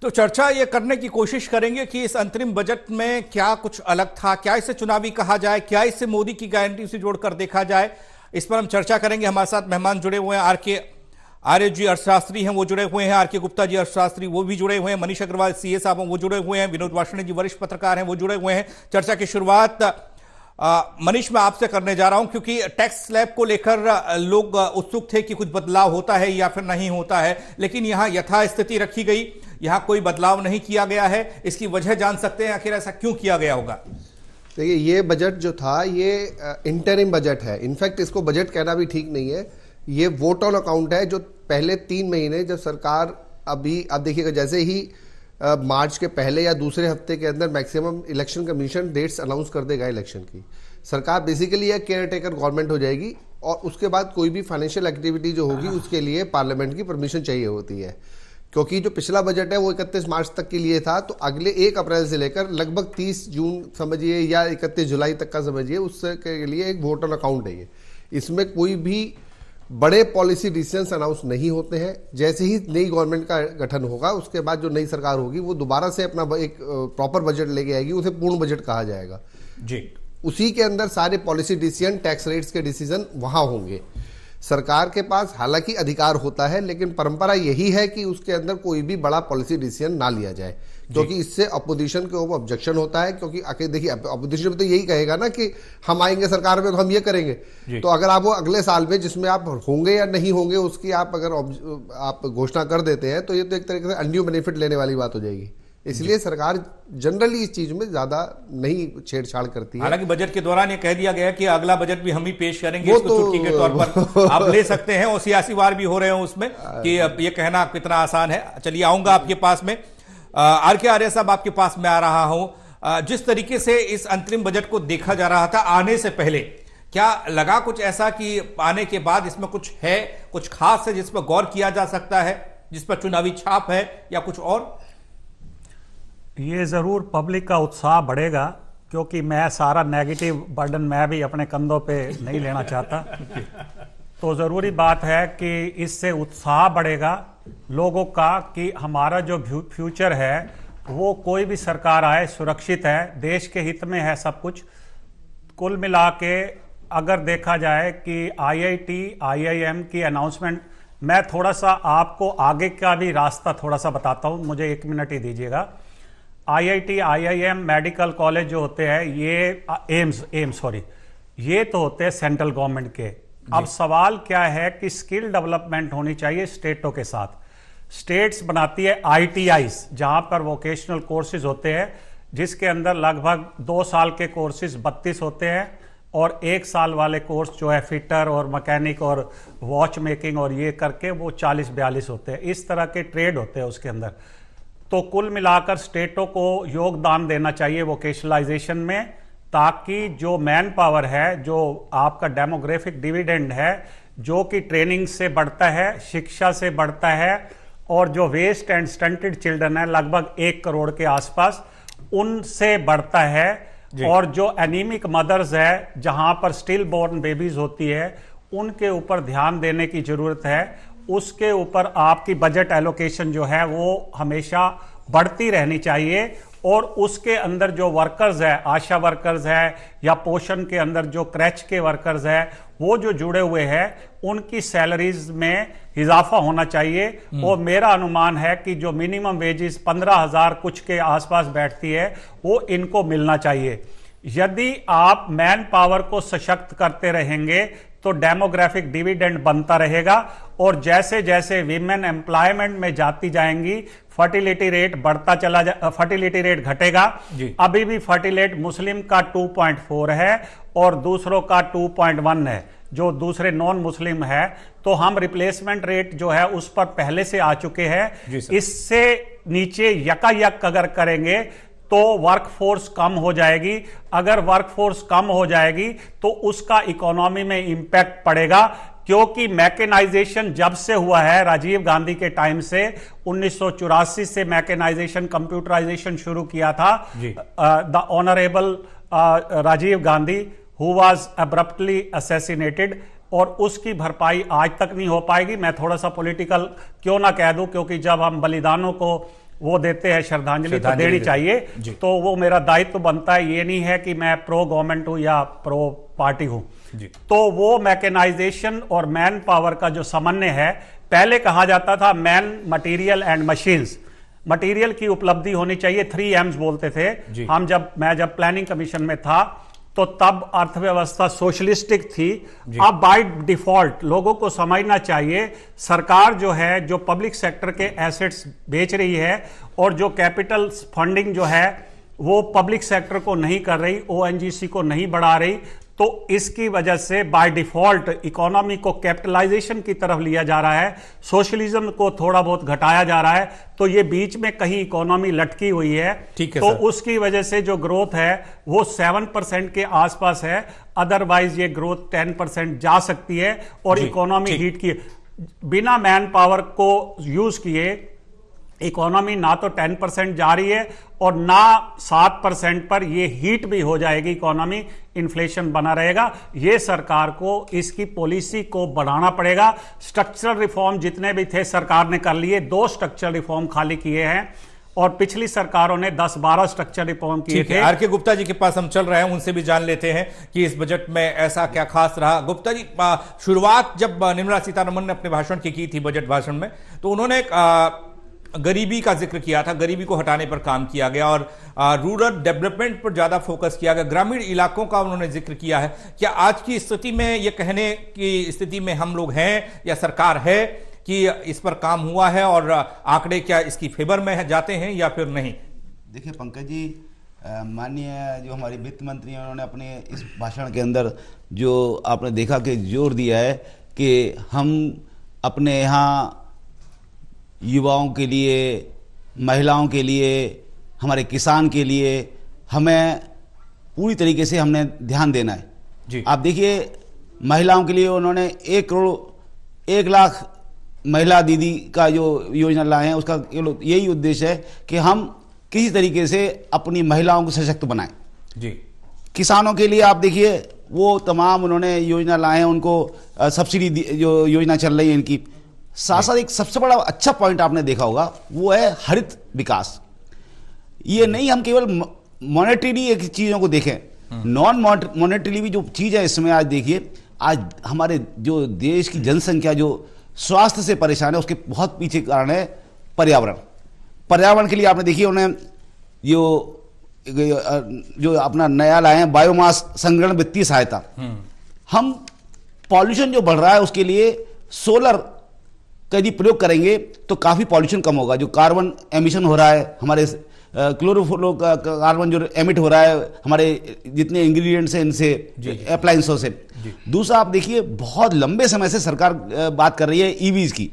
तो चर्चा ये करने की कोशिश करेंगे कि इस अंतरिम बजट में क्या कुछ अलग था, क्या इसे चुनावी कहा जाए, क्या इसे मोदी की गारंटी से जोड़कर देखा जाए। इस पर हम चर्चा करेंगे। हमारे साथ मेहमान जुड़े हुए हैं, आर्य जी अर्थशास्त्री हैं, वो जुड़े हुए हैं, आर के गुप्ता जी अर्थशास्त्री वो भी जुड़े हुए हैं, मनीष अग्रवाल सीए साहब वो जुड़े हुए हैं, विनोद वार्ष्णेय जी वरिष्ठ पत्रकार हैं वो जुड़े हुए हैं। चर्चा की शुरुआत मनीष मैं आपसे करने जा रहा हूं, क्योंकि टैक्स स्लैब को लेकर लोग उत्सुक थे कि कुछ बदलाव होता है या फिर नहीं होता है, लेकिन यहां यथास्थिति रखी गई, यहां कोई बदलाव नहीं किया गया है। इसकी वजह जान सकते हैं आखिर ऐसा क्यों किया गया होगा? देखिए, ये बजट जो था ये इंटरिम बजट है। इनफैक्ट इसको बजट कहना भी ठीक नहीं है, ये वोट ऑन अकाउंट है। जो पहले 3 महीने जब सरकार अब देखिएगा, जैसे ही मार्च के पहले या दूसरे हफ्ते के अंदर maximum election commission dates announce कर देगा इलेक्शन की, सरकार बेसिकली एक केयर टेकर गवर्नमेंट हो जाएगी और उसके बाद कोई भी फाइनेंशियल एक्टिविटी जो होगी उसके लिए पार्लियामेंट की परमिशन चाहिए होती है। क्योंकि जो पिछला बजट है वो 31 मार्च तक के लिए था, तो अगले 1 अप्रैल से लेकर लगभग 30 जून समझिए या 31 जुलाई तक का समझिए, उसके लिए एक वोट ऑन अकाउंट है ये। इसमें कोई भी बड़े पॉलिसी डिसीजंस अनाउंस नहीं होते हैं। जैसे ही नई गवर्नमेंट का गठन होगा उसके बाद जो नई सरकार होगी वो दोबारा से अपना एक प्रॉपर बजट लेके आएगी, उसे पूर्ण बजट कहा जाएगा जी। उसी के अंदर सारे पॉलिसी डिसीजन, टैक्स रेट्स के डिसीजन वहां होंगे। सरकार के पास हालांकि अधिकार होता है, लेकिन परंपरा यही है कि उसके अंदर कोई भी बड़ा पॉलिसी डिसीजन ना लिया जाए, क्योंकि इससे अपोजिशन के ऊपर ऑब्जेक्शन होता है। क्योंकि देखिए, अपोजिशन तो यही कहेगा ना कि हम आएंगे सरकार में तो हम ये करेंगे। तो अगर आप वो अगले साल में जिसमें आप होंगे या नहीं होंगे उसकी आप अगर आप घोषणा कर देते हैं तो ये तो एक तरीके से अनड्यू बेनिफिट लेने वाली बात हो जाएगी। इसलिए सरकार जनरली इस चीज में ज्यादा नहीं छेड़छाड़ करती है। हालांकि बजट के दौरान ये कह दिया गया कि अगला बजट भी हम ही पेश करेंगे, इसको चुटकी के तौर पर आप ले सकते हैं, और सियासी वार भी हो रहे हैं उसमें कि अब ये कहना कितना आसान है। चलिए आऊंगा आपके पास में। आर के आर्य साहब आपके पास में आ रहा हूं। जिस तरीके से इस अंतरिम बजट को देखा जा रहा था आने से पहले, क्या लगा कुछ ऐसा कि आने के बाद इसमें कुछ है, कुछ खास है जिस पर गौर किया जा सकता है, जिस पर चुनावी छाप है या कुछ और? ये ज़रूर पब्लिक का उत्साह बढ़ेगा, क्योंकि मैं सारा नेगेटिव बर्डन मैं भी अपने कंधों पे नहीं लेना चाहता। तो ज़रूरी बात है कि इससे उत्साह बढ़ेगा लोगों का कि हमारा जो फ्यूचर है वो कोई भी सरकार आए सुरक्षित है, देश के हित में है सब कुछ। कुल मिला के अगर देखा जाए कि IIT, IIM की अनाउंसमेंट, मैं थोड़ा सा आपको आगे का भी रास्ता थोड़ा सा बताता हूँ, मुझे 1 मिनट ही दीजिएगा। IIT, IIM मेडिकल कॉलेज जो होते हैं, ये एम्स ये तो होते हैं सेंट्रल गवर्नमेंट के। अब सवाल क्या है कि स्किल डेवलपमेंट होनी चाहिए स्टेटों के साथ। स्टेट्स बनाती है ITIs, जहां पर वोकेशनल कोर्सेज होते हैं, जिसके अंदर लगभग 2 साल के कोर्सेज 32 होते हैं और 1 साल वाले कोर्स जो है फिटर और मैकेनिक और वॉच मेकिंग और ये करके वो 40-42 होते हैं। इस तरह के ट्रेड होते हैं उसके अंदर। तो कुल मिलाकर स्टेटों को योगदान देना चाहिए वोकेशनलाइजेशन में, ताकि जो मैन पावर है, जो आपका डेमोग्राफिक डिविडेंड है, जो कि ट्रेनिंग से बढ़ता है, शिक्षा से बढ़ता है, और जो वेस्ट एंड स्टंटेड चिल्ड्रन है लगभग 1 करोड़ के आसपास, उनसे बढ़ता है। और जो एनीमिक मदर्स है, जहां पर स्टिल बोर्न बेबीज होती है, उनके ऊपर ध्यान देने की जरूरत है। उसके ऊपर आपकी बजट एलोकेशन जो है वो हमेशा बढ़ती रहनी चाहिए। और उसके अंदर जो वर्कर्स है, आशा वर्कर्स है या पोषण के अंदर जो क्रैच के वर्कर्स है, वो जो जुड़े हुए हैं, उनकी सैलरीज में इजाफा होना चाहिए। और मेरा अनुमान है कि जो मिनिमम वेजेस 15,000 कुछ के आसपास बैठती है, वो इनको मिलना चाहिए। यदि आप मैन पावर को सशक्त करते रहेंगे तो डेमोग्राफिक डिविडेंड बनता रहेगा, और जैसे जैसे विमेन एम्प्लॉयमेंट में जाती जाएंगी फर्टिलिटी रेट बढ़ता चला फर्टिलिटी रेट घटेगा। अभी भी फर्टिलिटी मुस्लिम का 2.4 है और दूसरों का 2.1 है, जो दूसरे नॉन मुस्लिम है। तो हम रिप्लेसमेंट रेट जो है उस पर पहले से आ चुके हैं। इससे नीचे यकायक अगर करेंगे तो वर्कफोर्स कम हो जाएगी। अगर वर्कफोर्स कम हो जाएगी तो उसका इकोनॉमी में इंपैक्ट पड़ेगा, क्योंकि मैकेनाइजेशन जब से हुआ है राजीव गांधी के टाइम से, 1984 से मैकेनाइजेशन, कंप्यूटराइजेशन शुरू किया था the honourable Rajiv Gandhi, who was abruptly assassinated, और उसकी भरपाई आज तक नहीं हो पाएगी। मैं थोड़ा सा पॉलिटिकल क्यों ना कह दूं, क्योंकि जब हम बलिदानों को वो देते हैं श्रद्धांजलि तो श्रद्धांजलि देनी देते चाहिए। तो वो मेरा दायित्व बनता है, ये नहीं है कि मैं प्रो गवर्नमेंट हूं या प्रो पार्टी हूं। तो वो मैकेनाइजेशन और मैन पावर का जो समन्वय है, पहले कहा जाता था man, material and machines. Material की उपलब्धि होनी चाहिए, 3 M's बोलते थे। मैं जब प्लानिंग कमीशन में था तो तब अर्थव्यवस्था सोशलिस्टिक थी। अब बाय डिफॉल्ट लोगों को समझना चाहिए, सरकार जो है, जो पब्लिक सेक्टर के एसेट्स बेच रही है और जो कैपिटल फंडिंग जो है वो पब्लिक सेक्टर को नहीं कर रही, ओएनजीसी को नहीं बढ़ा रही, तो इसकी वजह से बाय डिफॉल्ट इकोनॉमी को कैपिटलाइजेशन की तरफ लिया जा रहा है, सोशलिज्म को थोड़ा बहुत घटाया जा रहा है। तो ये बीच में कहीं इकोनॉमी लटकी हुई है, तो उसकी वजह से जो ग्रोथ है वो 7% के आसपास है। अदरवाइज ये ग्रोथ 10% जा सकती है और इकोनॉमी हीट की बिना मैन पावर को यूज किए इकोनॉमी ना तो 10% जा रही है और ना 7% पर ये हीट भी हो जाएगी इकोनॉमी, इन्फ्लेशन बना रहेगा। ये सरकार को इसकी पॉलिसी को बढ़ाना पड़ेगा। स्ट्रक्चरल रिफॉर्म जितने भी थे सरकार ने कर लिए, 2 स्ट्रक्चरल रिफॉर्म खाली किए हैं और पिछली सरकारों ने 10-12 स्ट्रक्चरल रिफॉर्म किए थे। आर के गुप्ता जी के पास हम चल रहे हैं, उनसे भी जान लेते हैं कि इस बजट में ऐसा क्या खास रहा। गुप्ता जी, शुरुआत जब निर्मला सीतारमण ने अपने भाषण की थी बजट भाषण में, तो उन्होंने गरीबी का जिक्र किया था, गरीबी को हटाने पर काम किया गया और रूरल डेवलपमेंट पर ज्यादा फोकस किया गया, ग्रामीण इलाकों का उन्होंने जिक्र किया है। क्या आज की स्थिति में ये कहने की स्थिति में हम लोग हैं या सरकार है कि इस पर काम हुआ है और आंकड़े क्या इसकी फेवर में जाते हैं या फिर नहीं? देखिए पंकज जी, माननीय जो हमारे वित्त मंत्री हैं, उन्होंने अपने इस भाषण के अंदर जो आपने देखा कि जोर दिया है कि हम अपने यहाँ युवाओं के लिए, महिलाओं के लिए, हमारे किसान के लिए हमें पूरी तरीके से हमने ध्यान देना है जी। आप देखिए, महिलाओं के लिए उन्होंने 1 लाख महिला दीदी का जो योजना लाए हैं, उसका यही उद्देश्य है कि हम किसी तरीके से अपनी महिलाओं को सशक्त बनाएं जी। किसानों के लिए आप देखिए, वो तमाम उन्होंने योजना लाए हैं, उनको सब्सिडी जो योजना चल रही है इनकी। साथ साथ एक सबसे बड़ा अच्छा पॉइंट आपने देखा होगा, वो है हरित विकास। ये नहीं हम केवल मॉनेटरी एक चीजों को देखें, नॉन मॉनेटरी भी जो चीज है इसमें। आज देखिए, आज हमारे जो देश की जनसंख्या जो स्वास्थ्य से परेशान है, उसके बहुत पीछे कारण है पर्यावरण। पर्यावरण के लिए आपने देखिए उन्हें जो अपना नया लाए हैं बायोमास संग्रहण वित्तीय सहायता। हम पॉल्यूशन जो बढ़ रहा है उसके लिए सोलर का यदि प्रयोग करेंगे तो काफी पॉल्यूशन कम होगा। जो कार्बन एमिशन हो रहा है, हमारे क्लोरोफ्लोरो कार्बन जो एमिट हो रहा है हमारे जितने इंग्रेडिएंट्स हैं इनसे, अप्लायंसों से। दूसरा आप देखिए, बहुत लंबे समय से सरकार बात कर रही है ईवीज की।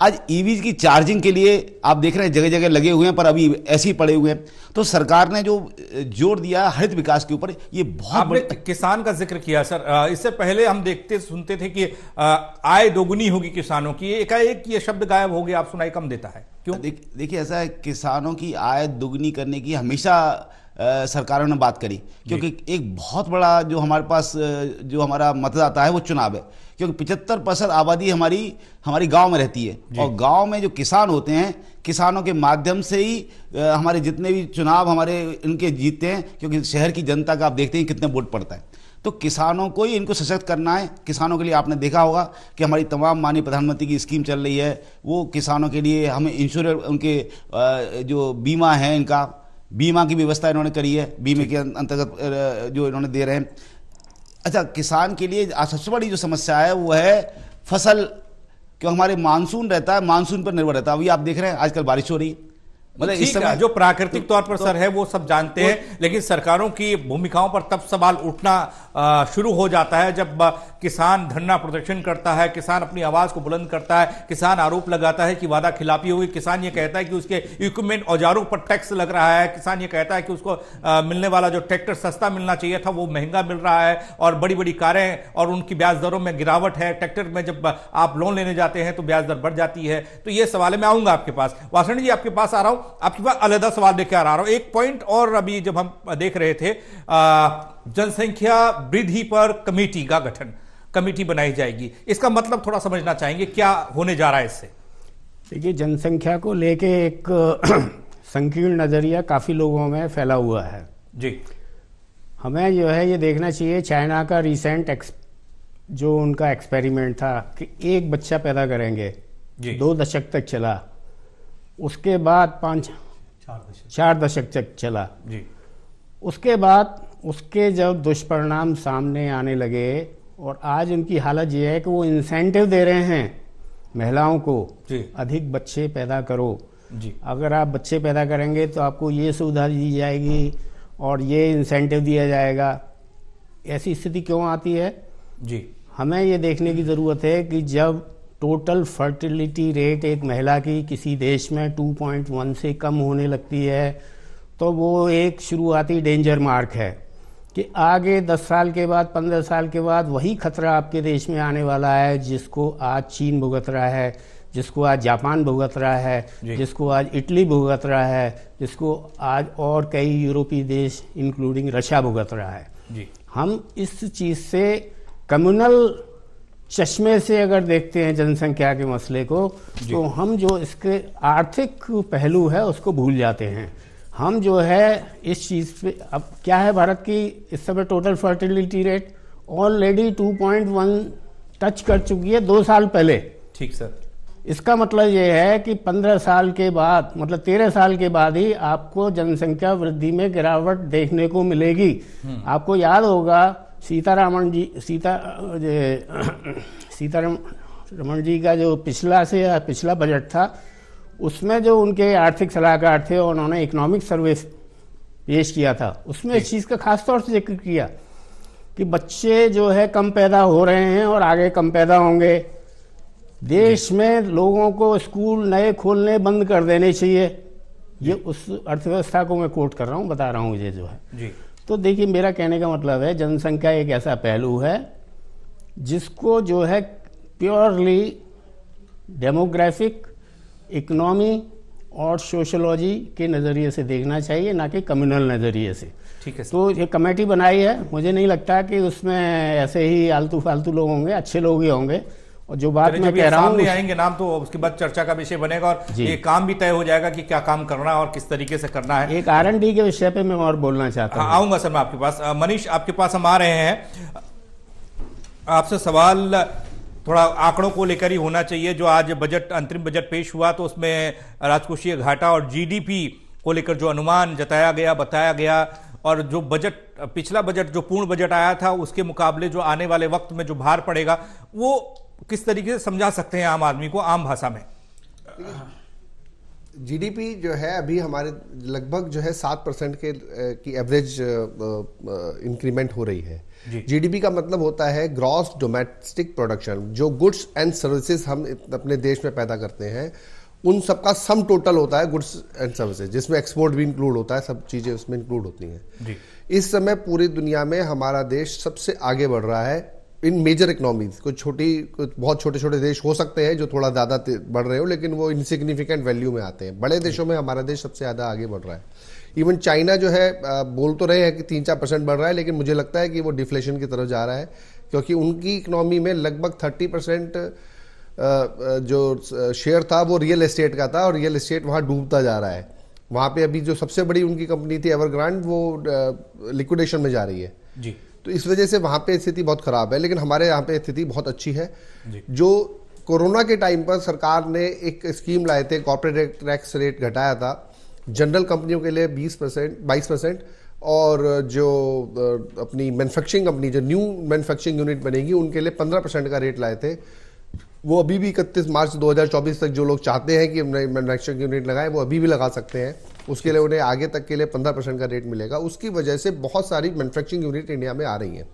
आज ईवीज की चार्जिंग के लिए आप देख रहे हैं जगह जगह लगे हुए हैं, पर अभी ऐसे ही पड़े हुए हैं। तो सरकार ने जो जोर दिया हरित विकास के ऊपर, ये बहुत। आपने किसान का जिक्र किया सर, इससे पहले हम देखते सुनते थे कि आय दोगुनी होगी किसानों की, एकाएक ये शब्द गायब हो गया, आप सुनाई कम देता है, क्यों? देखिए, ऐसा है, किसानों की आय दुगनी करने की हमेशा सरकारों ने बात करी, क्योंकि एक बहुत बड़ा जो हमारे पास जो हमारा मतदाता है वो चुनाव है। क्योंकि 75% आबादी हमारी गांव में रहती है और गांव में जो किसान होते हैं, किसानों के माध्यम से ही हमारे जितने भी चुनाव हमारे इनके जीतते हैं। क्योंकि शहर की जनता का आप देखते हैं कितने वोट पड़ता है, तो किसानों को ही इनको सशक्त करना है। किसानों के लिए आपने देखा होगा कि हमारी तमाम माननीय प्रधानमंत्री की स्कीम चल रही है, वो किसानों के लिए हमें इंश्योरेंस, उनके जो बीमा है, इनका बीमा की व्यवस्था इन्होंने करी है, बीमे के अंतर्गत जो इन्होंने दे रहे हैं। अच्छा, किसान के लिए सबसे बड़ी जो समस्या है वो है फसल, क्यों हमारे मानसून रहता है, मानसून पर निर्भर रहता है। अभी आप देख रहे हैं आजकल बारिश हो रही है, मतलब इस समय जो प्राकृतिक तौर पर सर है वो सब जानते हैं, लेकिन सरकारों की भूमिकाओं पर तब सवाल उठना शुरू हो जाता है जब किसान धरना प्रदर्शन करता है, किसान अपनी आवाज को बुलंद करता है, किसान आरोप लगाता है कि वादा खिलाफी हुई, किसान ये कहता है कि उसके इक्विपमेंट औजारों पर टैक्स लग रहा है, किसान ये कहता है कि उसको मिलने वाला जो ट्रैक्टर सस्ता मिलना चाहिए था वो महंगा मिल रहा है, और बड़ी बड़ी कारें और उनकी ब्याज दरों में गिरावट है, ट्रैक्टर में जब आप लोन लेने जाते हैं तो ब्याज दर बढ़ जाती है। तो ये सवाल है, मैं आऊंगा आपके पास, वासणी जी आपके पास आ रहा हूं, आपके पास अलग सवाल लेकर आ रहा हूं। एक पॉइंट और, अभी जब हम देख रहे थे जनसंख्या वृद्धि पर कमेटी का गठन, कमेटी बनाई जाएगी, इसका मतलब थोड़ा समझना चाहेंगे, क्या होने जा रहा है इससे? देखिए, जनसंख्या को लेके एक संकीर्ण नज़रिया काफ़ी लोगों में फैला हुआ है जी। हमें जो है ये देखना चाहिए, चाइना का रिसेंट जो उनका एक्सपेरिमेंट था कि एक बच्चा पैदा करेंगे, 2 दशक तक चला, उसके बाद 4 दशक तक चला जी। उसके बाद उसके जब दुष्परिणाम सामने आने लगे और आज उनकी हालत ये है कि वो इंसेंटिव दे रहे हैं महिलाओं को जी। अधिक बच्चे पैदा करो जी। अगर आप बच्चे पैदा करेंगे तो आपको ये सुविधा दी जाएगी और ये इंसेंटिव दिया जाएगा। ऐसी स्थिति क्यों आती है जी? हमें ये देखने की ज़रूरत है कि जब टोटल फर्टिलिटी रेट एक महिला की किसी देश में 2.1 से कम होने लगती है तो वो एक शुरुआती डेंजर मार्क है कि आगे 10 साल के बाद, 15 साल के बाद वही खतरा आपके देश में आने वाला है जिसको आज चीन भुगत रहा है, जिसको आज जापान भुगत रहा है, जिसको आज इटली भुगत रहा है, जिसको आज और कई यूरोपीय देश इंक्लूडिंग रशिया भुगत रहा है जी। हम इस चीज़ से कम्युनल चश्मे से अगर देखते हैं जनसंख्या के मसले को तो हम जो इसके आर्थिक पहलू है उसको भूल जाते हैं। हम जो है इस चीज़ पे, अब क्या है भारत की इस समय total fertility rate already 2.1 touch कर चुकी है 2 साल पहले। ठीक सर। इसका मतलब ये है कि 15 साल के बाद, मतलब 13 साल के बाद ही आपको जनसंख्या वृद्धि में गिरावट देखने को मिलेगी। आपको याद होगा सीतारमण जी का जो पिछला बजट था उसमें जो उनके आर्थिक सलाहकार थे उन्होंने इकोनॉमिक सर्वे पेश किया था, उसमें इस चीज़ का खास तौर से जिक्र किया कि बच्चे जो है कम पैदा हो रहे हैं और आगे कम पैदा होंगे। देश में लोगों को स्कूल नए खोलने बंद कर देने चाहिए। ये उस अर्थव्यवस्था को मैं कोट कर रहा हूँ, बता रहा हूँ ये जो है जी। तो देखिए, मेरा कहने का मतलब है जनसंख्या एक ऐसा पहलू है जिसको जो है प्योरली डेमोग्राफिक, इकोनॉमी और सोशोलॉजी के नज़रिए से देखना चाहिए, ना कि कम्युनल नज़रिए से। ठीक है। तो ये कमेटी बनाई है, मुझे नहीं लगता कि उसमें ऐसे ही आलतू फालतू लोग होंगे, अच्छे लोग ही होंगे। और जो बात मैं कह रहा हूँ आएंगे नाम तो उसके बाद चर्चा का विषय बनेगा और ये काम भी तय हो जाएगा कि क्या काम करना है और किस तरीके से करना है। एक R&D के विषय पे मैं और बोलना चाहता हूँ। आऊंगा सर मैं आपके पास। मनीष, आपके पास हम आ रहे हैं। आपसे सवाल थोड़ा आंकड़ों को लेकर ही होना चाहिए। जो आज बजट, अंतरिम बजट पेश हुआ तो उसमें राजकोषीय घाटा और GDP को लेकर जो अनुमान जताया गया, बताया गया, और जो बजट, पिछला बजट जो पूर्ण बजट आया था उसके मुकाबले जो आने वाले वक्त में जो भार पड़ेगा वो किस तरीके से समझा सकते हैं आम आदमी को, आम भाषा में? GDP जो है अभी हमारे लगभग जो है 7% की एवरेज इंक्रीमेंट हो रही है। GDP का मतलब होता है ग्रॉस डोमेस्टिक प्रोडक्शन, जो गुड्स एंड सर्विसेज हम अपने देश में पैदा करते हैं उन सबका सम टोटल होता है गुड्स एंड सर्विसेज, जिसमें एक्सपोर्ट भी इंक्लूड होता है, सब चीजें उसमें इंक्लूड होती हैं। इस समय पूरी दुनिया में हमारा देश सबसे आगे बढ़ रहा है इन मेजर इकोनॉमीज। कुछ बहुत छोटे छोटे देश हो सकते हैं जो थोड़ा ज्यादा बढ़ रहे हो, लेकिन वो इनसिग्निफिकेंट वैल्यू में आते हैं। बड़े देशों में हमारा देश सबसे ज्यादा आगे बढ़ रहा है। इवन चाइना जो है बोल तो रहे हैं कि 3-4% बढ़ रहा है, लेकिन मुझे लगता है कि वो डिफ्लेशन की तरफ जा रहा है, क्योंकि उनकी इकोनॉमी में लगभग 30% जो शेयर था वो रियल एस्टेट का था और रियल एस्टेट वहाँ डूबता जा रहा है। वहाँ पे अभी जो सबसे बड़ी उनकी कंपनी थी एवरग्रांड, वो लिक्विडेशन में जा रही है जी। तो इस वजह से वहाँ पे स्थिति बहुत खराब है, लेकिन हमारे यहाँ पे स्थिति बहुत अच्छी है। जो कोरोना के टाइम पर सरकार ने एक स्कीम लाए थे, कॉर्पोरेट टैक्स रेट घटाया था जनरल कंपनियों के लिए 22%, और जो अपनी मैन्युफैक्चरिंग कंपनी, जो न्यू मैन्युफैक्चरिंग यूनिट बनेगी उनके लिए 15% का रेट लाए थे। वो अभी भी 31 मार्च 2024 तक जो लोग चाहते हैं कि मैन्युफैक्चरिंग यूनिट लगाएं वो अभी भी लगा सकते हैं। उसके लिए उन्हें आगे तक के लिए 15% का रेट मिलेगा। उसकी वजह से बहुत सारी मैन्युफैक्चरिंग यूनिट इंडिया में आ रही हैं।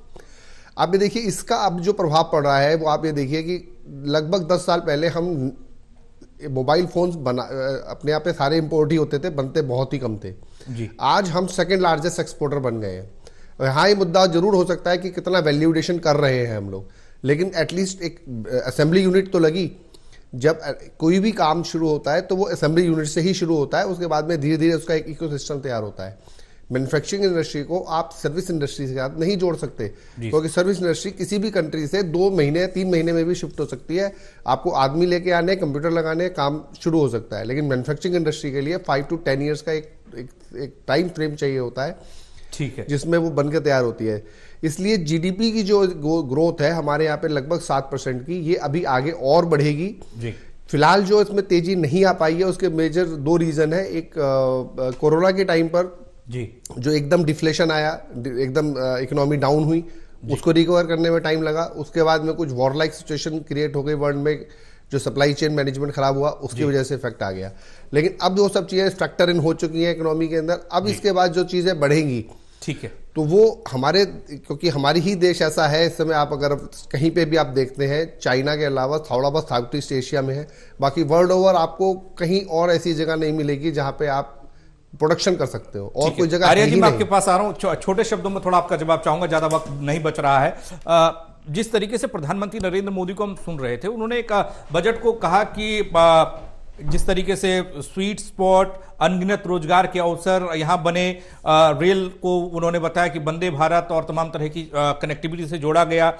आप ये देखिए इसका अब जो प्रभाव पड़ रहा है वो आप ये देखिए कि लगभग 10 साल पहले हम मोबाइल फोन्स अपने यहाँ पे सारे इंपोर्ट ही होते थे, बनते बहुत ही कम थे जी। आज हम सेकंड लार्जेस्ट एक्सपोर्टर बन गए हैं। हाँ, ये मुद्दा जरूर हो सकता है कि कितना वैल्यू एडिशन कर रहे हैं हम लोग, लेकिन एटलीस्ट एक असेंबली यूनिट तो लगी। जब कोई भी काम शुरू होता है तो वो असेंबली यूनिट से ही शुरू होता है, उसके बाद में धीरे धीरे उसका एक इकोसिस्टम तैयार होता है। मैन्युफैक्चरिंग इंडस्ट्री को आप सर्विस इंडस्ट्री के साथ नहीं जोड़ सकते, क्योंकि सर्विस इंडस्ट्री किसी भी कंट्री से 2 महीने 3 महीने में भी शिफ्ट हो सकती है। आपको आदमी लेके आने, कंप्यूटर लगाने, काम शुरू हो सकता है। लेकिन मैन्युफैक्चरिंग इंडस्ट्री के लिए 5 to 10 ईयर्स का एक टाइम फ्रेम चाहिए होता है, ठीक है, जिसमें वो बनकर तैयार होती है। इसलिए जीडीपी की जो ग्रोथ है हमारे यहाँ पे लगभग 7% की, ये अभी आगे और बढ़ेगी जी। फिलहाल जो इसमें तेजी नहीं आ पाई है उसके मेजर 2 रीजन है। एक कोरोना के टाइम पर जी जो एकदम डिफ्लेशन आया, एकदम इकोनॉमी डाउन हुई, उसको रिकवर करने में टाइम लगा। उसके बाद में कुछ वॉर लाइक सिचुएशन क्रिएट हो गई वर्ल्ड में, जो सप्लाई चेन मैनेजमेंट खराब हुआ, उसकी वजह से इफेक्ट आ गया। लेकिन अब वो सब चीजें फैक्टर इन हो चुकी हैं इकोनॉमी के अंदर। अब इसके बाद जो चीजें बढ़ेंगी, ठीक है, तो वो हमारे, क्योंकि हमारी ही देश ऐसा है इस समय, आप अगर कहीं पे भी आप देखते हैं, चाइना के अलावा थोड़ा बहुत साउथ ईस्ट एशिया में है, बाकी वर्ल्ड ओवर आपको कहीं और ऐसी जगह नहीं मिलेगी जहां पे आप प्रोडक्शन कर सकते हो, और कोई जगह आर्या जी मैं आपके पास आ रहा हूं, छोटे शब्दों में थोड़ा आपका जवाब चाहूंगा, ज्यादा वक्त नहीं बच रहा है। जिस तरीके से प्रधानमंत्री नरेंद्र मोदी को हम सुन रहे थे, उन्होंने एक बजट को कहा कि जिस तरीके से स्वीट स्पॉट, अनगिनत रोजगार के अवसर यहाँ बने, रेल को उन्होंने बताया कि वंदे भारत और तमाम तरह की कनेक्टिविटी से जोड़ा गया,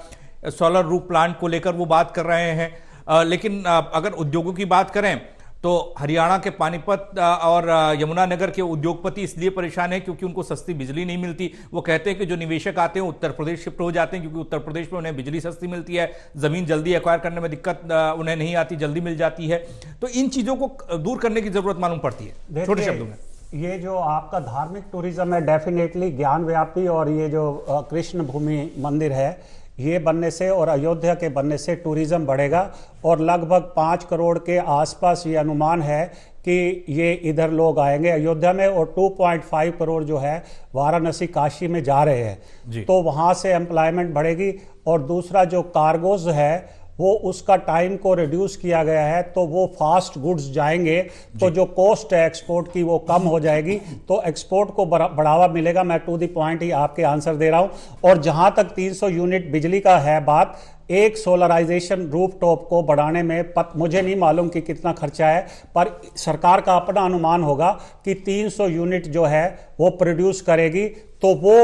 सोलर रूफ प्लांट को लेकर वो बात कर रहे हैं। लेकिन अगर उद्योगों की बात करें तो हरियाणा के पानीपत और यमुनानगर के उद्योगपति इसलिए परेशान है क्योंकि उनको सस्ती बिजली नहीं मिलती। वो कहते हैं कि जो निवेशक आते हैं उत्तर प्रदेश शिफ्ट हो जाते हैं, क्योंकि उत्तर प्रदेश में उन्हें बिजली सस्ती मिलती है, जमीन जल्दी एक्वायर करने में दिक्कत उन्हें नहीं आती, जल्दी मिल जाती है। तो इन चीजों को दूर करने की जरूरत मालूम पड़ती है। छोटे शब्दों में, ये जो आपका धार्मिक टूरिज्म है डेफिनेटली ज्ञान व्यापी, और ये जो कृष्ण भूमि मंदिर है ये बनने से और अयोध्या के बनने से टूरिज्म बढ़ेगा, और लगभग 5 करोड़ के आसपास ये अनुमान है कि ये इधर लोग आएंगे अयोध्या में, और 2.5 करोड़ जो है वाराणसी काशी में जा रहे हैं, तो वहाँ से एम्प्लॉयमेंट बढ़ेगी। और दूसरा जो कार्गोज है वो उसका टाइम को रिड्यूस किया गया है, तो वो फास्ट गुड्स जाएंगे, तो जो कॉस्ट है एक्सपोर्ट की वो कम हो जाएगी, तो एक्सपोर्ट को बढ़ावा मिलेगा। मैं टू द पॉइंट ही आपके आंसर दे रहा हूं। और जहां तक 300 यूनिट बिजली का है बात, एक सोलराइजेशन रूफटॉप को बढ़ाने में मुझे नहीं मालूम कि कितना खर्चा है, पर सरकार का अपना अनुमान होगा कि 300 यूनिट जो है वो प्रोड्यूस करेगी, तो वो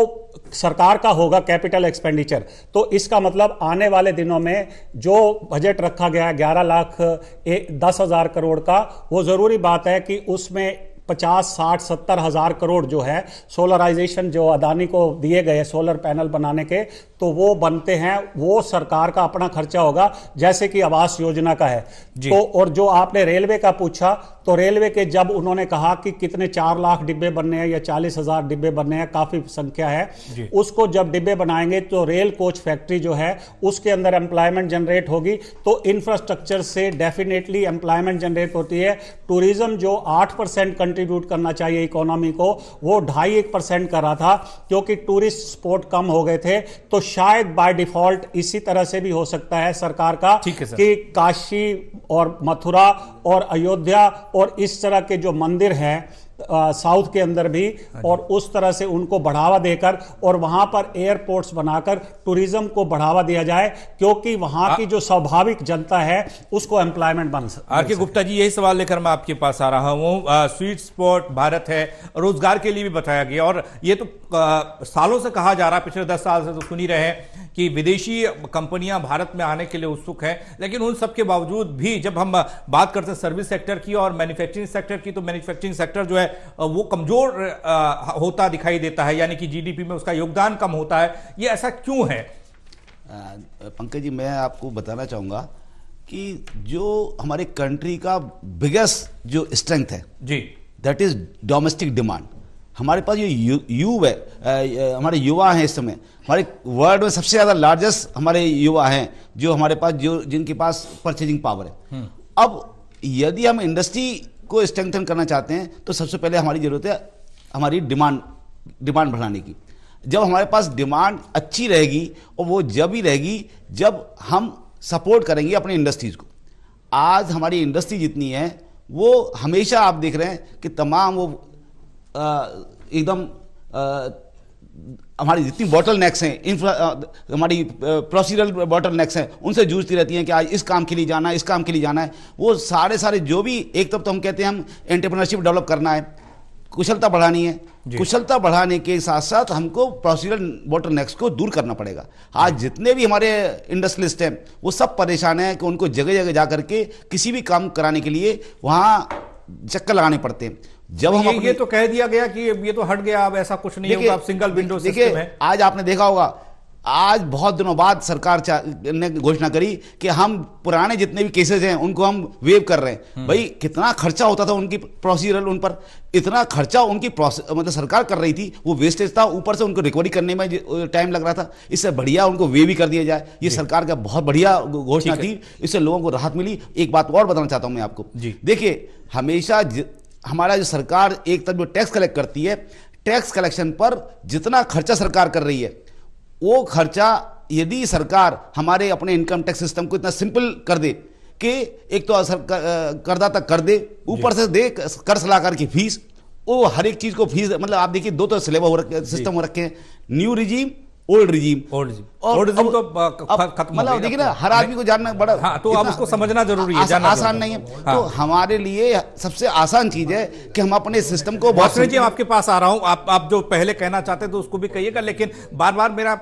सरकार का होगा कैपिटल एक्सपेंडिचर। तो इसका मतलब आने वाले दिनों में जो बजट रखा गया है 11,10,000 करोड़ का, वो जरूरी बात है कि उसमें 50, 60, 70 हजार करोड़ जो है सोलराइजेशन जो अदानी को दिए गए सोलर पैनल बनाने के, तो वो बनते हैं, वो सरकार का अपना खर्चा होगा, जैसे कि आवास योजना का है। तो और जो आपने रेलवे का पूछा, तो रेलवे के जब उन्होंने कहा कि कितने 4 लाख डिब्बे बनने हैं या 40,000 डिब्बे बनने हैं, काफी संख्या है, उसको जब डिब्बे बनाएंगे तो रेल कोच फैक्ट्री जो है उसके अंदर एम्प्लॉयमेंट जनरेट होगी, तो इंफ्रास्ट्रक्चर से डेफिनेटली एम्प्लॉयमेंट जनरेट होती है। टूरिज्म जो 8% कंट्रीब्यूट करना चाहिए इकोनॉमी को, वो 2.5-1% कर रहा था, क्योंकि टूरिस्ट स्पॉट कम हो गए थे। तो शायद बाय डिफॉल्ट इसी तरह से भी हो सकता है सरकार का कि काशी और मथुरा और अयोध्या और इस तरह के जो मंदिर हैं साउथ के अंदर भी, और उस तरह से उनको बढ़ावा देकर और वहां पर एयरपोर्ट्स बनाकर टूरिज्म को बढ़ावा दिया जाए, क्योंकि वहां की जो स्वाभाविक जनता है उसको एम्प्लॉयमेंट बन सके। आर के गुप्ता जी, यही सवाल लेकर मैं आपके पास आ रहा हूं। स्वीट स्पॉट भारत है, रोजगार के लिए भी बताया गया, और ये तो सालों से कहा जा रहा है, पिछले 10 साल से तो सुन ही रहे हैं कि विदेशी कंपनियां भारत में आने के लिए उत्सुक हैं। लेकिन उन सब के बावजूद भी जब हम बात करते हैं सर्विस सेक्टर की और मैन्युफैक्चरिंग सेक्टर की, तो मैन्युफैक्चरिंग सेक्टर जो है वो कमजोर होता दिखाई देता है, यानी कि जीडीपी में उसका योगदान कम होता है। ये ऐसा क्यों है? पंकज जी, मैं आपको बताना चाहूंगा कि जो हमारे कंट्री का बिगेस्ट जो स्ट्रेंथ है जी, दैट इज डोमेस्टिक डिमांड। हमारे पास ये हमारे युवा हैं, इस समय हमारे वर्ल्ड में सबसे ज्यादा लार्जेस्ट हमारे युवा हैं, जो हमारे पास जिनके पास परचेजिंग पावर है। अब यदि हम इंडस्ट्री को स्ट्रेंथन करना चाहते हैं, तो सबसे पहले हमारी जरूरत है हमारी डिमांड बढ़ाने की। जब हमारे पास डिमांड अच्छी रहेगी, और वो जब ही रहेगी जब हम सपोर्ट करेंगे अपनी इंडस्ट्रीज को। आज हमारी इंडस्ट्री जितनी है, वो हमेशा आप देख रहे हैं कि तमाम वो एकदम हमारी जितनी बॉटल नेक्स हैं, हमारी प्रोसीजरल बॉटल नेक्स हैं, उनसे जूझती रहती हैं कि आज इस काम के लिए जाना है, इस काम के लिए जाना है। वो सारे जो भी, एक तरफ तो हम कहते हैं हम एंटरप्रेन्योरशिप डेवलप करना है, कुशलता बढ़ानी है। कुशलता बढ़ाने के साथ साथ हमको प्रोसीजरल बोटलनेक्स को दूर करना पड़ेगा। आज जितने भी हमारे इंडस्ट्रियलिस्ट हैं वो सब परेशान हैं कि उनको जगह जगह जा करके किसी भी काम कराने के लिए वहाँ चक्कर लगाने पड़ते हैं। जब हम ये तो कह दिया गया कि ये तो हट गया, अब ऐसा कुछ नहीं होगा, अब सिंगल विंडो सिस्टम है। आज आपने देखा होगा, आज बहुत दिनों बाद सरकार ने घोषणा करी कि हम पुराने जितने भी केसेस हैं उनको हम वेव कर रहे हैं। भाई कितना खर्चा होता था उनकी प्रोसीजरल, उन पर इतना खर्चा उनकी मतलब सरकार कर रही थी, वो वेस्टेज था, ऊपर से उनको रिकवरी करने में टाइम लग रहा था। इससे बढ़िया उनको वेव भी कर दिया जाए। ये सरकार का बहुत बढ़िया घोषणा थी, इससे लोगों को राहत मिली। एक बात और बताना चाहता हूं मैं आपको, देखिए हमेशा हमारा जो सरकार एक तरफ जो टैक्स कलेक्ट करती है, टैक्स कलेक्शन पर जितना खर्चा सरकार कर रही है वो खर्चा यदि सरकार हमारे अपने इनकम टैक्स सिस्टम को इतना सिंपल कर दे कि एक तो करदाता कर दे, ऊपर से दे कर सलाहकार की फीस, वो हर एक चीज को फीस, मतलब आप देखिए दो तो सिलेबस हो रखे, सिस्टम हो रखे हैं, न्यू रिजीम, ओल्ड रिजीम तो खत्म, मतलब देखिए ना, हर आदमी को जानना बड़ा, हाँ, तो अब उसको समझना जरूरी है, आसान नहीं है। हाँ। तो हमारे लिए सबसे आसान चीज है कि हम अपने सिस्टम को बहुत जी, आपके पास आ रहा हूं, आप जो पहले कहना चाहते तो उसको भी कहिएगा, लेकिन बार बार मेरा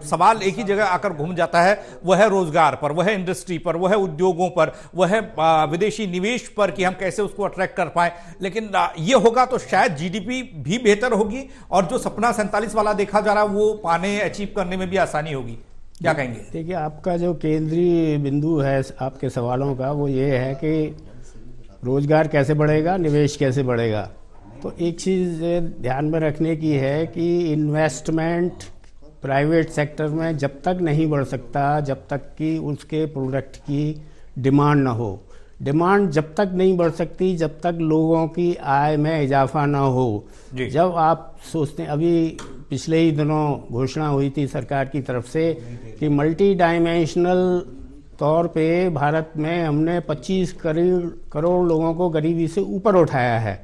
सवाल एक ही जगह आकर घूम जाता है, वह है रोजगार पर, वह है इंडस्ट्री पर, वह है उद्योगों पर, वह है विदेशी निवेश पर कि हम कैसे उसको अट्रैक्ट कर पाए। लेकिन ये होगा तो शायद जीडीपी भी बेहतर होगी और जो सपना 47 वाला देखा जा रहा है वो पाने अचीव करने में भी आसानी होगी। क्या कहेंगे? देखिए, आपका जो केंद्रीय बिंदु है आपके सवालों का वो ये है कि रोजगार कैसे बढ़ेगा, निवेश कैसे बढ़ेगा। तो एक चीज़ ध्यान में रखने की है कि इन्वेस्टमेंट प्राइवेट सेक्टर में जब तक नहीं बढ़ सकता जब तक कि उसके प्रोडक्ट की डिमांड ना हो। डिमांड जब तक नहीं बढ़ सकती जब तक लोगों की आय में इजाफा ना हो। जब आप सोचते हैं, अभी पिछले ही दिनों घोषणा हुई थी सरकार की तरफ से कि मल्टी डायमेंशनल तौर पे भारत में हमने 25 करोड़ लोगों को गरीबी से ऊपर उठाया है।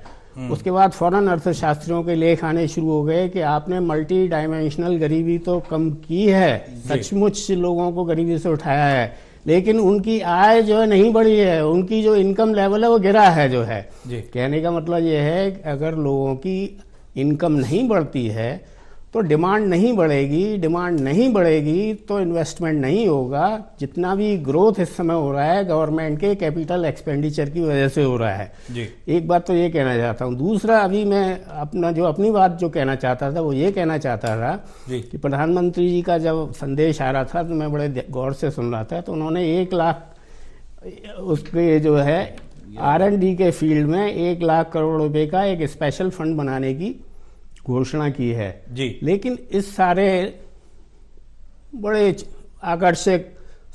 उसके बाद फौरन अर्थशास्त्रियों के लेख आने शुरू हो गए कि आपने मल्टी डायमेंशनल गरीबी तो कम की है, सचमुच लोगों को गरीबी से उठाया है, लेकिन उनकी आय जो है नहीं बढ़ी है, उनकी जो इनकम लेवल है वो गिरा है जो है। कहने का मतलब ये है कि अगर लोगों की इनकम नहीं बढ़ती है तो डिमांड नहीं बढ़ेगी, डिमांड नहीं बढ़ेगी तो इन्वेस्टमेंट नहीं होगा। जितना भी ग्रोथ इस समय हो रहा है गवर्नमेंट के कैपिटल एक्सपेंडिचर की वजह से हो रहा है। एक बात तो ये कहना चाहता हूँ। दूसरा, अभी मैं अपनी बात जो कहना चाहता था वो ये कहना चाहता था कि प्रधानमंत्री जी का जब संदेश आ रहा था तो मैं बड़े गौर से सुन रहा था। तो उन्होंने 1 लाख उसके जो है R&D के फील्ड में 1 लाख करोड़ रुपए का एक स्पेशल फंड बनाने की घोषणा की है जी। लेकिन इस सारे बड़े आकर्षक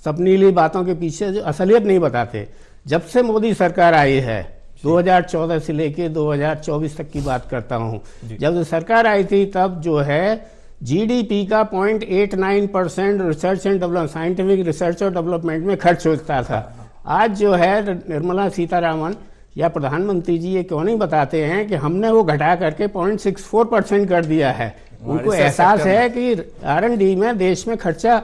सपनीली बातों के पीछे जो असलियत नहीं बताते। जब से मोदी सरकार आई है 2014 से लेके 2024 तक की बात करता हूं, जब सरकार आई थी तब जो है जीडीपी का 0.89% research and development, scientific research और डेवलपमेंट में खर्च होता था। आज जो है निर्मला सीतारामन या प्रधानमंत्री जी ये क्यों नहीं बताते हैं कि हमने वो घटा करके 0.64% कर दिया है। उनको एहसास है कि R&D में देश में खर्चा,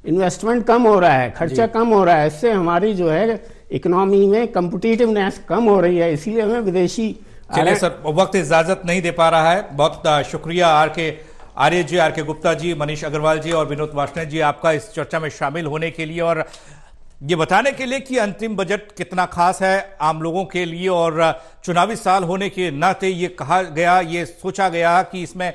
इन्वेस्टमेंट कम हो रहा है, खर्चा कम हो रहा है, इससे हमारी जो है इकोनॉमी में कम्पिटिटिवनेस कम हो रही है, इसीलिए हमें विदेशी। चलिए सर, वक्त इजाजत नहीं दे पा रहा है। बहुत शुक्रिया आर्य जी, आर के गुप्ता जी, मनीष अग्रवाल जी और विनोद वार्ष्णेय जी आपका इस चर्चा में शामिल होने के लिए और ये बताने के लिए कि अंतरिम बजट कितना खास है आम लोगों के लिए। और चुनावी साल होने के नाते ये कहा गया, ये सोचा गया कि इसमें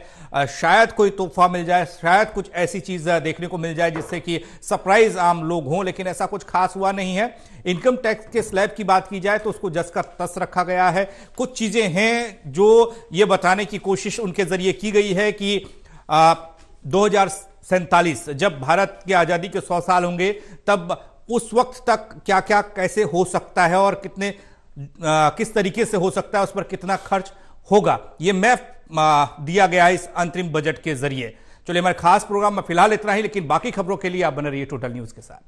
शायद कोई तोहफा मिल जाए, शायद कुछ ऐसी चीज देखने को मिल जाए जिससे कि सरप्राइज आम लोग हों, लेकिन ऐसा कुछ खास हुआ नहीं है। इनकम टैक्स के स्लैब की बात की जाए तो उसको जस का तस रखा गया है। कुछ चीजें हैं जो ये बताने की कोशिश उनके जरिए की गई है कि 2047 जब भारत की आजादी के 100 साल होंगे तब उस वक्त तक क्या क्या कैसे हो सकता है और किस तरीके से हो सकता है, उस पर कितना खर्च होगा, ये मैप दिया गया है इस अंतरिम बजट के जरिए। चलिए, हमारे खास प्रोग्राम में फिलहाल इतना ही, लेकिन बाकी खबरों के लिए आप बने रहिए टोटल न्यूज के साथ।